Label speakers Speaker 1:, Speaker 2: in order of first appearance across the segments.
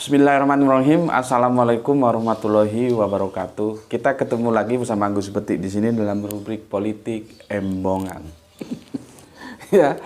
Speaker 1: Bismillahirrahmanirrahim. Assalamualaikum warahmatullahi wabarakatuh. Kita ketemu lagi bersama Agus Betik di sini dalam rubrik politik embongan. Ya,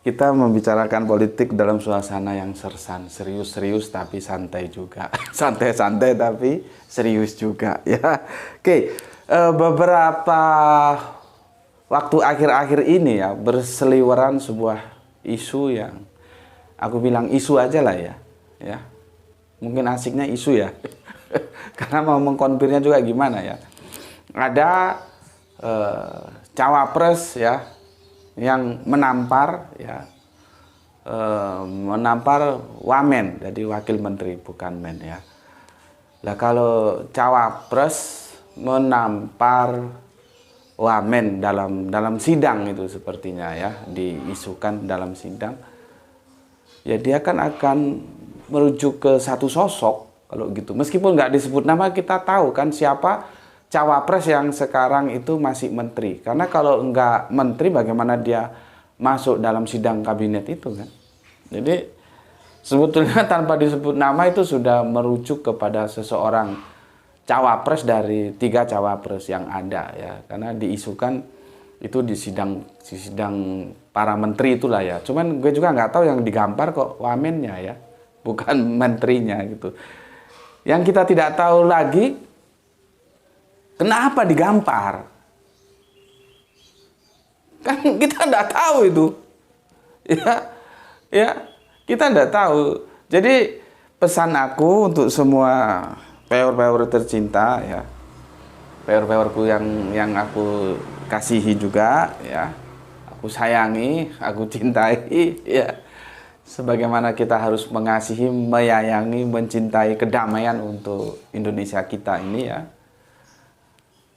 Speaker 1: kita membicarakan politik dalam suasana yang sersan, serius-serius tapi santai juga, santai-santai tapi serius juga. Ya, oke. Beberapa waktu akhir-akhir ini ya berseliweran sebuah isu yang aku bilang isu aja lah ya. Ya. Mungkin asiknya isu ya, karena mau mengkonfirmnya juga gimana ya. Ada cawapres ya yang menampar ya, menampar wamen, jadi wakil menteri bukan men ya. Nah kalau cawapres menampar wamen dalam sidang itu sepertinya ya, diisukan dalam sidang, ya dia kan akan merujuk ke satu sosok kalau gitu. Meskipun nggak disebut nama, kita tahu kan siapa cawapres yang sekarang itu masih menteri. Karena kalau nggak menteri, bagaimana dia masuk dalam sidang kabinet itu kan. Jadi sebetulnya tanpa disebut nama itu sudah merujuk kepada seseorang cawapres dari 3 cawapres yang ada ya. Karena diisukan itu di sidang para menteri itulah ya. Cuman gue juga nggak tahu yang digampar kok wamennya ya, bukan menterinya gitu. Yang kita tidak tahu lagi, kenapa digampar? Kan kita tidak tahu itu. Ya, kita tidak tahu. Jadi pesan aku untuk semua peor-peor tercinta ya, peor-peorku yang aku kasihi juga ya, aku sayangi, aku cintai ya. Sebagaimana kita harus mengasihi, menyayangi, mencintai kedamaian untuk Indonesia kita ini ya.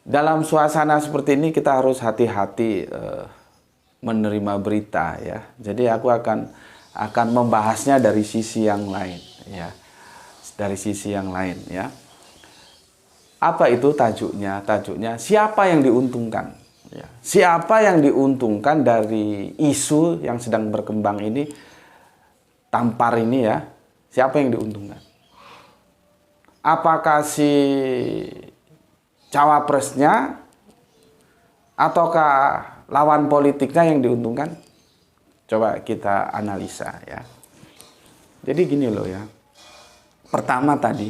Speaker 1: Dalam suasana seperti ini kita harus hati-hati menerima berita ya. Jadi aku akan membahasnya dari sisi yang lain ya. Dari sisi yang lain ya. Apa itu tajuknya? Tajuknya siapa yang diuntungkan? Ya. Siapa yang diuntungkan dari isu yang sedang berkembang ini? Tampar ini ya, siapa yang diuntungkan? Apakah si cawapresnya ataukah lawan politiknya yang diuntungkan? Coba kita analisa ya. Jadi gini loh ya. Pertama tadi,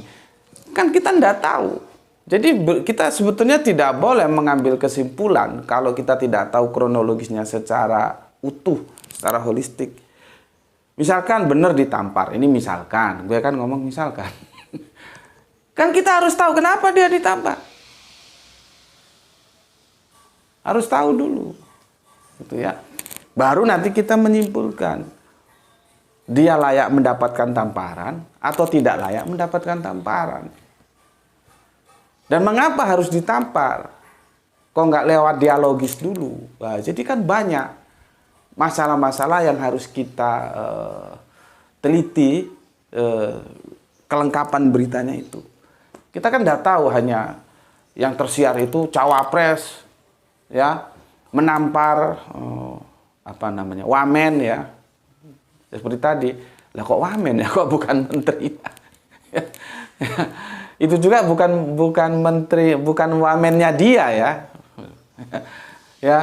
Speaker 1: kan kita tidak tahu. Jadi kita sebetulnya tidak boleh mengambil kesimpulan kalau kita tidak tahu kronologisnya secara utuh, secara holistik. Misalkan benar ditampar, ini misalkan, gue kan ngomong misalkan. Kan kita harus tahu kenapa dia ditampar. Harus tahu dulu. Gitu ya. Baru nanti kita menyimpulkan. Dia layak mendapatkan tamparan atau tidak layak mendapatkan tamparan. Dan mengapa harus ditampar? Kok nggak lewat dialogis dulu? Nah, jadi kan banyak masalah-masalah yang harus kita teliti kelengkapan beritanya itu. Kita kan tidak tahu hanya yang tersiar itu cawapres ya menampar wamen ya. Seperti tadi, lah kok wamen ya, kok bukan menteri. Itu juga bukan menteri, bukan wamennya dia ya. Ya.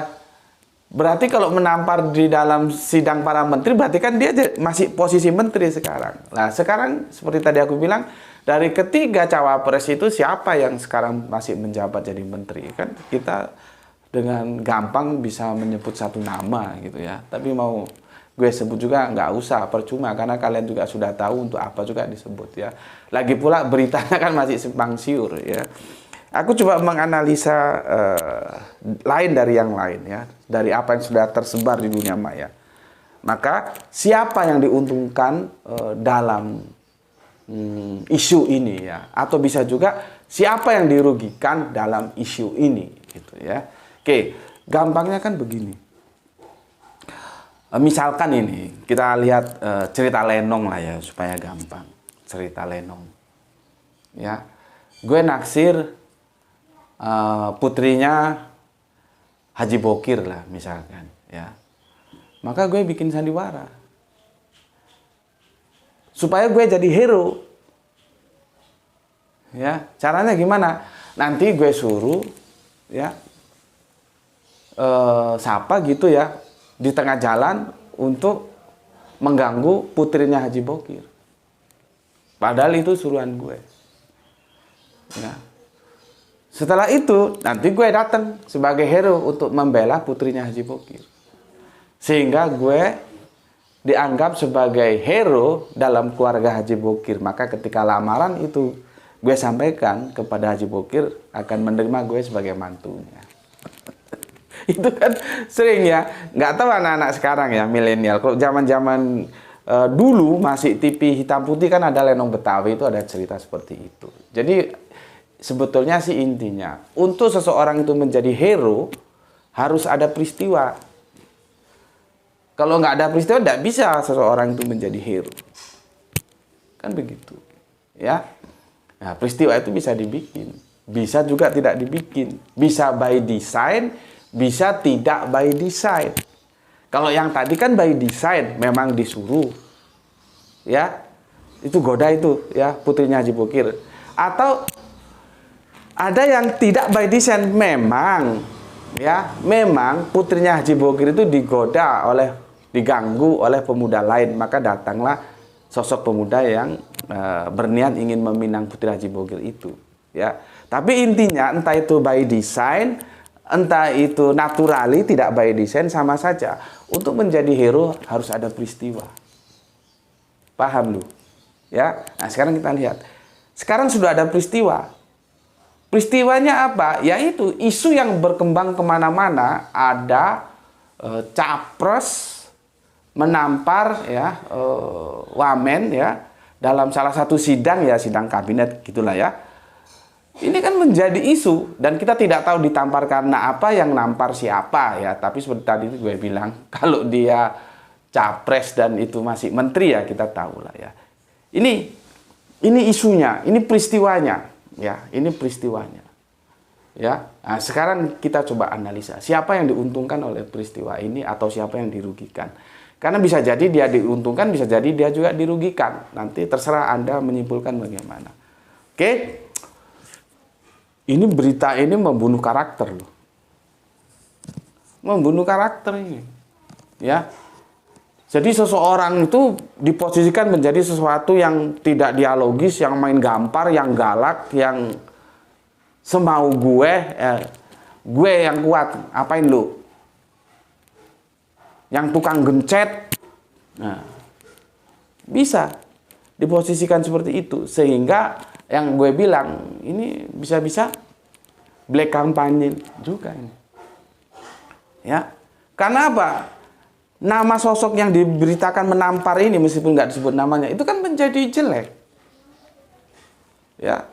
Speaker 1: Berarti kalau menampar di dalam sidang para menteri, berarti kan dia masih posisi menteri sekarang. Nah sekarang seperti tadi aku bilang, dari ketiga cawapres itu siapa yang sekarang masih menjabat jadi menteri? Kan kita dengan gampang bisa menyebut satu nama gitu ya. Tapi mau gue sebut juga nggak usah, percuma. Karena kalian juga sudah tahu untuk apa juga disebut ya. Lagi pula beritanya kan masih simpang siur ya. Aku coba menganalisa lain dari yang lain ya, dari apa yang sudah tersebar di dunia maya. Maka siapa yang diuntungkan dalam isu ini ya, atau bisa juga siapa yang dirugikan dalam isu ini gitu ya. Oke, gampangnya kan begini. Misalkan ini kita lihat cerita Lenong lah ya, supaya gampang. Cerita Lenong. Ya. Gue naksir putrinya Haji Bokir lah misalkan ya, maka gue bikin sandiwara supaya gue jadi hero Ya, caranya gimana? Nanti gue suruh ya siapa gitu ya di tengah jalan untuk mengganggu putrinya Haji Bokir. Padahal itu suruhan gue. Ya. Setelah itu nanti gue datang sebagai hero untuk membela putrinya Haji Bokir. Sehingga gue dianggap sebagai hero dalam keluarga Haji Bokir. Maka ketika lamaran itu gue sampaikan kepada Haji Bokir akan menerima gue sebagai mantunya. Itu kan sering ya, nggak tahu anak-anak sekarang ya, milenial. Kalau zaman-zaman dulu masih TV hitam putih kan ada Lenong Betawi, itu ada cerita seperti itu. Jadi sebetulnya sih intinya, untuk seseorang itu menjadi hero harus ada peristiwa. Kalau nggak ada peristiwa, nggak bisa seseorang itu menjadi hero. Kan begitu, ya. Nah, peristiwa itu bisa dibikin, bisa juga tidak dibikin, bisa by design, bisa tidak by design. Kalau yang tadi kan by design, memang disuruh, ya, itu goda itu, ya, putrinya Haji Bokir. Atau ada yang tidak by design, memang, ya, memang putrinya Haji Bokir itu diganggu oleh pemuda lain, maka datanglah sosok pemuda yang berniat ingin meminang putri Haji Bokir itu, ya. Tapi intinya entah itu by design, entah itu naturally, tidak by design, sama saja. Untuk menjadi hero harus ada peristiwa. Paham lu? Ya. Nah, sekarang kita lihat. Sekarang sudah ada peristiwa. Peristiwanya apa? Yaitu isu yang berkembang kemana-mana. Ada capres menampar ya wamen ya dalam salah satu sidang ya, sidang kabinet gitulah ya. Ini kan menjadi isu dan kita tidak tahu ditampar karena apa, yang nampar siapa ya. Tapi seperti tadi itu gue bilang, kalau dia capres dan itu masih menteri ya kita tahu lah ya. Ini isunya, ini peristiwanya ya, ini peristiwanya. Ya. Nah, sekarang kita coba analisa siapa yang diuntungkan oleh peristiwa ini atau siapa yang dirugikan. Karena bisa jadi dia diuntungkan, bisa jadi dia juga dirugikan. Nanti terserah Anda menyimpulkan bagaimana. Oke. Ini berita ini membunuh karakter loh. Membunuh karakter ini. Ya. Jadi seseorang itu diposisikan menjadi sesuatu yang tidak dialogis, yang main gampar, yang galak, yang semau gue yang kuat, apain lu? Yang tukang gencet, nah, bisa diposisikan seperti itu. Sehingga yang gue bilang, ini bisa-bisa black campaign juga ini. Ya, karena apa? Nama sosok yang diberitakan menampar ini, meskipun nggak disebut namanya, itu kan menjadi jelek. Ya,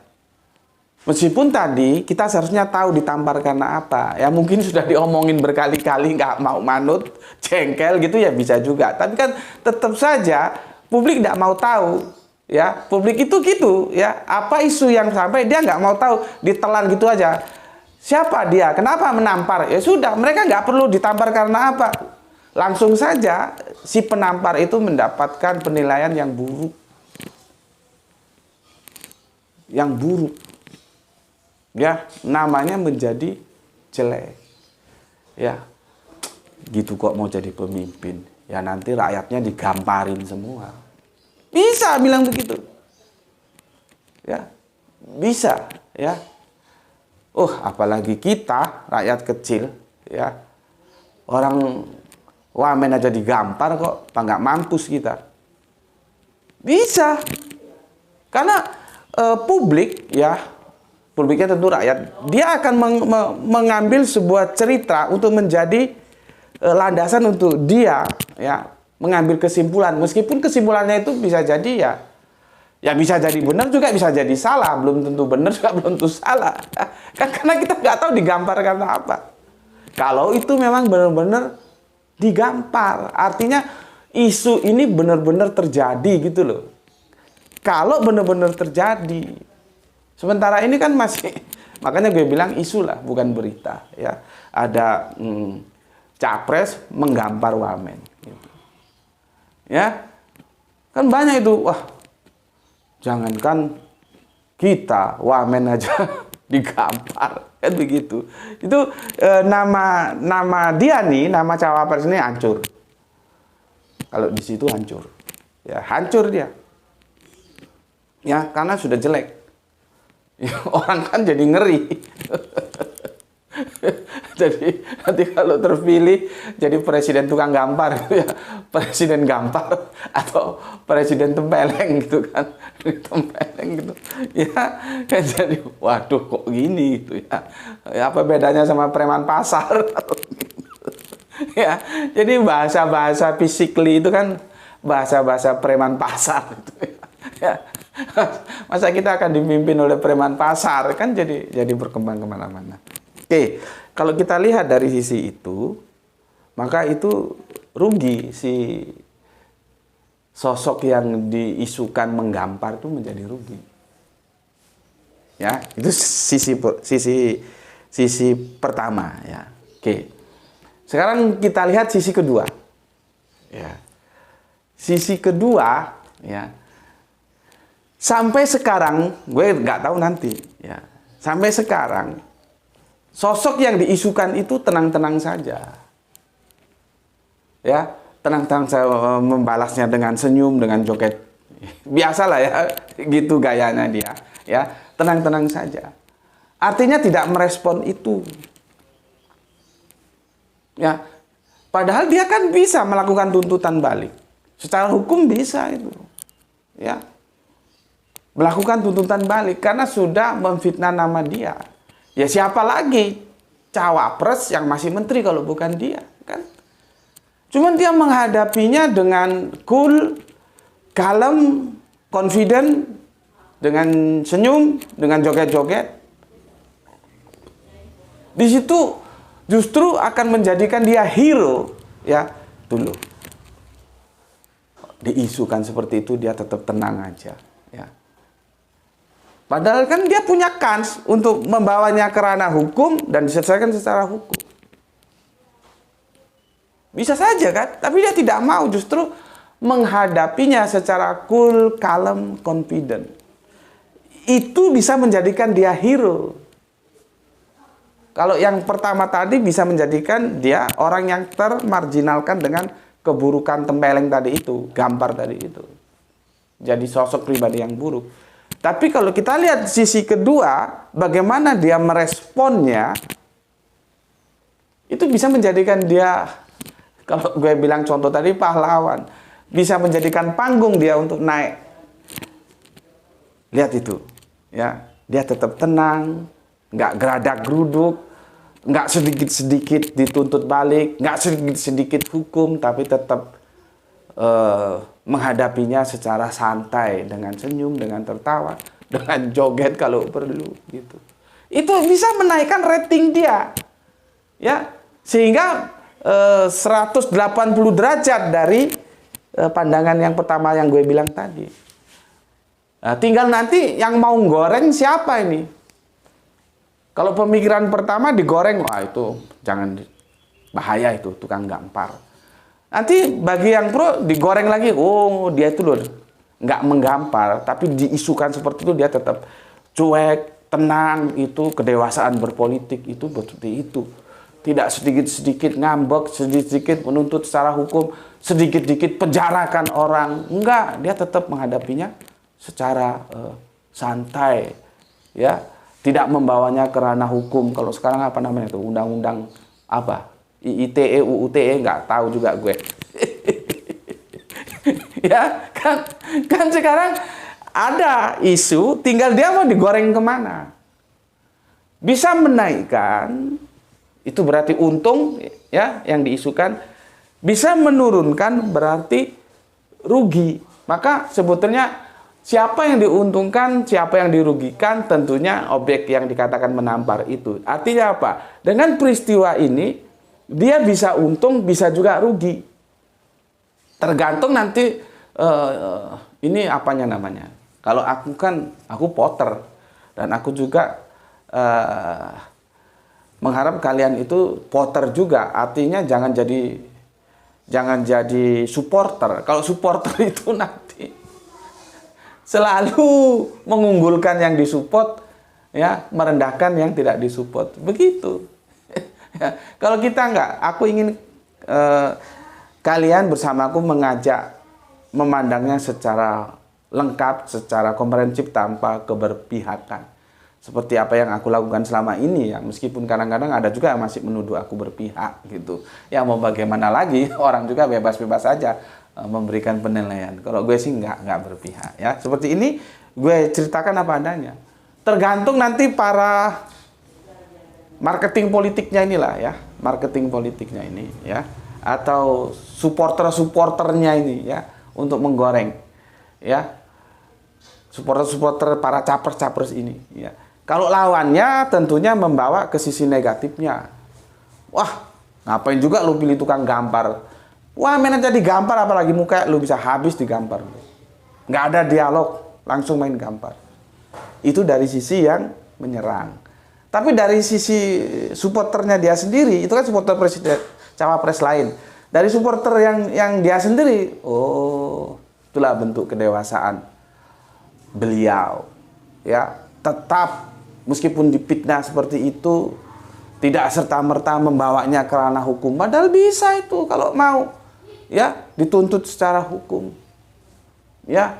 Speaker 1: meskipun tadi kita seharusnya tahu ditampar karena apa. Ya mungkin sudah diomongin berkali-kali, nggak mau manut, jengkel gitu ya bisa juga. Tapi kan tetap saja publik nggak mau tahu. Ya, publik itu gitu ya. Apa isu yang sampai dia nggak mau tahu, ditelan gitu aja. Siapa dia? Kenapa menampar? Ya sudah, mereka nggak perlu ditampar karena apa. Langsung saja si penampar itu mendapatkan penilaian yang buruk. Yang buruk. Ya, namanya menjadi jelek. Ya, gitu kok mau jadi pemimpin. Ya nanti rakyatnya digamparin semua. Bisa bilang begitu. Ya, bisa. Ya. Apalagi kita, rakyat kecil. Ya, orang wamen aja digampar kok, apa nggak mampus kita. Bisa. Karena publik, ya, publiknya tentu rakyat, dia akan mengambil sebuah cerita untuk menjadi landasan untuk dia ya mengambil kesimpulan, meskipun kesimpulannya itu bisa jadi ya bisa jadi benar juga bisa jadi salah, belum tentu benar juga belum tentu salah. Kan karena kita nggak tahu digampar karena apa. Kalau itu memang benar-benar digampar, artinya isu ini benar-benar terjadi gitu loh. Kalau benar-benar terjadi. Sementara ini kan masih, makanya gue bilang isu lah, bukan berita. Ya, ada capres menggampar wamen. Gitu. Ya, kan banyak itu. Wah, jangankan Kita wamen aja digampar, kan begitu. Itu nama dia nih, nama cawapres ini hancur. Kalau di situ hancur, ya hancur dia. Ya karena sudah jelek. Ya, orang kan jadi ngeri. Jadi nanti kalau terpilih jadi presiden tukang gampar, ya presiden gampar atau presiden tempeleng gitu kan, tempeleng gitu, ya kan jadi waduh kok gini gitu ya, ya apa bedanya sama preman pasar? Ya jadi bahasa-bahasa physically itu kan bahasa-bahasa preman pasar gitu ya. Masa kita akan dipimpin oleh preman pasar, kan jadi berkembang kemana-mana. Oke, kalau kita lihat dari sisi itu, maka itu rugi si sosok yang diisukan menggampar itu menjadi rugi. Ya, itu sisi pertama ya. Oke. Sekarang kita lihat sisi kedua. Ya. Sisi kedua ya. Sampai sekarang gue nggak tahu nanti ya. Sampai sekarang sosok yang diisukan itu tenang-tenang saja. Ya, tenang-tenang saya membalasnya dengan senyum, dengan joget. Biasalah ya, gitu gayanya dia. Ya, tenang-tenang saja. Artinya tidak merespon itu. Ya, padahal dia kan bisa melakukan tuntutan balik. Secara hukum bisa itu. Ya. Melakukan tuntutan balik karena sudah memfitnah nama dia. Ya siapa lagi cawapres yang masih menteri kalau bukan dia, kan? Cuman dia menghadapinya dengan cool, kalem, confident, dengan senyum, dengan joget-joget. Di situ justru akan menjadikan dia hero, ya. Dulu diisukan seperti itu dia tetap tenang aja, ya. Padahal kan dia punya kans untuk membawanya ke ranah hukum dan diselesaikan secara hukum. Bisa saja kan, tapi dia tidak mau, justru menghadapinya secara cool, kalem, confident. Itu bisa menjadikan dia hero. Kalau yang pertama tadi bisa menjadikan dia orang yang termarginalkan dengan keburukan tempeleng tadi itu, gampar tadi itu. Jadi sosok pribadi yang buruk. Tapi kalau kita lihat sisi kedua, bagaimana dia meresponnya, itu bisa menjadikan dia, kalau gue bilang contoh tadi pahlawan, bisa menjadikan panggung dia untuk naik. Lihat itu, ya, dia tetap tenang, nggak geradak geruduk, nggak sedikit-sedikit dituntut balik, nggak sedikit-sedikit hukum, tapi tetap menghadapinya secara santai, dengan senyum, dengan tertawa, dengan joget kalau perlu gitu. Itu bisa menaikkan rating dia. Ya, sehingga 180 derajat dari pandangan yang pertama yang gue bilang tadi. Nah, tinggal nanti yang mau goreng siapa ini? Kalau pemikiran pertama digoreng, wah itu jangan, bahaya itu, tukang gampar. Nanti bagi yang pro digoreng lagi, oh dia itu loh nggak menggampar, tapi diisukan seperti itu dia tetap cuek, tenang, itu kedewasaan berpolitik itu seperti itu. Tidak sedikit-sedikit ngambek, sedikit-sedikit menuntut secara hukum, sedikit-sedikit penjarakan orang. Enggak, dia tetap menghadapinya secara santai, ya, tidak membawanya ke ranah hukum. Kalau sekarang apa namanya itu, undang-undang apa? IITE, UUTE, nggak tahu juga gue. Ya, kan sekarang ada isu, tinggal dia mau digoreng kemana. Bisa menaikkan, itu berarti untung, ya, yang diisukan. Bisa menurunkan berarti rugi. Maka sebetulnya siapa yang diuntungkan, siapa yang dirugikan, tentunya objek yang dikatakan menampar itu. Artinya apa? Dengan peristiwa ini, dia bisa untung, bisa juga rugi. Tergantung nanti ini apanya namanya. Kalau aku kan, aku Potter. Dan aku juga mengharap kalian itu Potter juga. Artinya jangan jadi supporter. Kalau supporter itu nanti selalu mengunggulkan yang disupport, ya, merendahkan yang tidak disupport. Begitu. Ya, kalau kita enggak, aku ingin kalian bersamaku mengajak memandangnya secara lengkap, secara komprehensif tanpa keberpihakan. Seperti apa yang aku lakukan selama ini, ya, meskipun kadang-kadang ada juga yang masih menuduh aku berpihak gitu. Ya mau bagaimana lagi, orang juga bebas-bebas saja memberikan penilaian. Kalau gue sih nggak berpihak, ya. Seperti ini gue ceritakan apa adanya. Tergantung nanti para marketing politiknya inilah, ya, marketing politiknya ini, ya, atau supporter-supporternya ini, ya, untuk menggoreng, ya, supporter-supporter para capres-capres ini, ya. Kalau lawannya tentunya membawa ke sisi negatifnya. Wah, ngapain juga lu pilih tukang gampar? Wah, main aja digampar, apalagi muka lu bisa habis digampar. Nggak ada dialog, langsung main gampar. Itu dari sisi yang menyerang. Tapi dari sisi supporternya dia sendiri, itu kan supporter presiden, cawapres lain. Dari supporter yang dia sendiri, oh, itulah bentuk kedewasaan beliau. Ya, tetap meskipun dipitnah seperti itu, tidak serta-merta membawanya ke ranah hukum. Padahal bisa itu kalau mau, ya, dituntut secara hukum. Ya,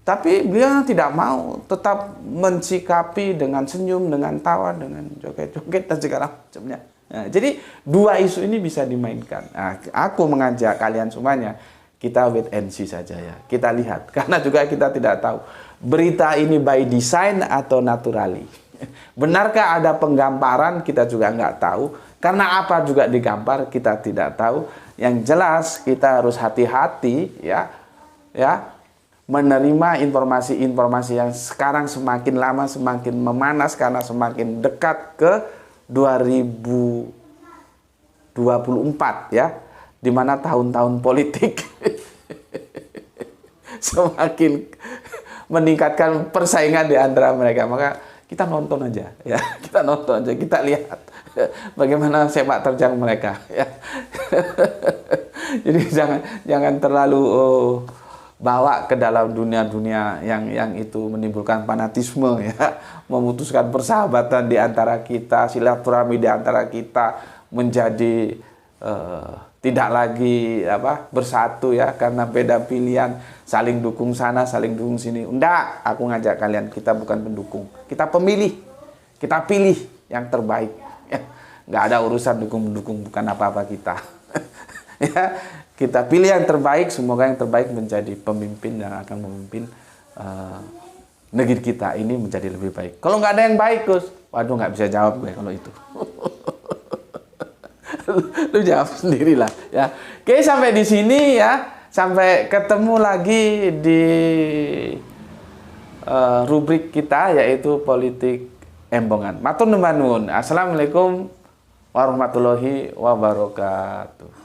Speaker 1: tapi beliau tidak mau, tetap mensikapi dengan senyum, dengan tawa, dengan joget-joget dan segala macamnya. Nah, jadi dua isu ini bisa dimainkan. Nah, aku mengajak kalian semuanya, kita wait and see saja, ya. Kita lihat, karena juga kita tidak tahu berita ini by design atau naturally. Benarkah ada penggambaran, kita juga nggak tahu. Karena apa juga digambar, kita tidak tahu. Yang jelas kita harus hati-hati, ya, menerima informasi-informasi yang sekarang semakin lama semakin memanas karena semakin dekat ke 2024, ya, di mana tahun-tahun politik semakin meningkatkan persaingan di antara mereka. Maka kita nonton aja, ya, kita nonton aja, kita lihat bagaimana sepak terjang mereka, ya. Jadi jangan terlalu bawa ke dalam dunia-dunia yang itu menimbulkan fanatisme, ya, memutuskan persahabatan di antara kita, silaturahmi di antara kita menjadi tidak lagi bersatu, ya, karena beda pilihan, saling dukung sana, saling dukung sini. Enggak, aku ngajak kalian, kita bukan pendukung, kita pemilih, kita pilih yang terbaik, ya. Nggak ada urusan dukung-mendukung, bukan apa-apa kita. Ya, kita pilih yang terbaik, semoga yang terbaik menjadi pemimpin yang akan memimpin negeri kita ini menjadi lebih baik. Kalau nggak ada yang baik, Gus, waduh, nggak bisa jawab gue kalau itu. Lu jawab sendirilah, ya. Oke, sampai di sini, ya. Sampai ketemu lagi di rubrik kita, yaitu politik embongan. Matur nuwun. Assalamualaikum warahmatullahi wabarakatuh.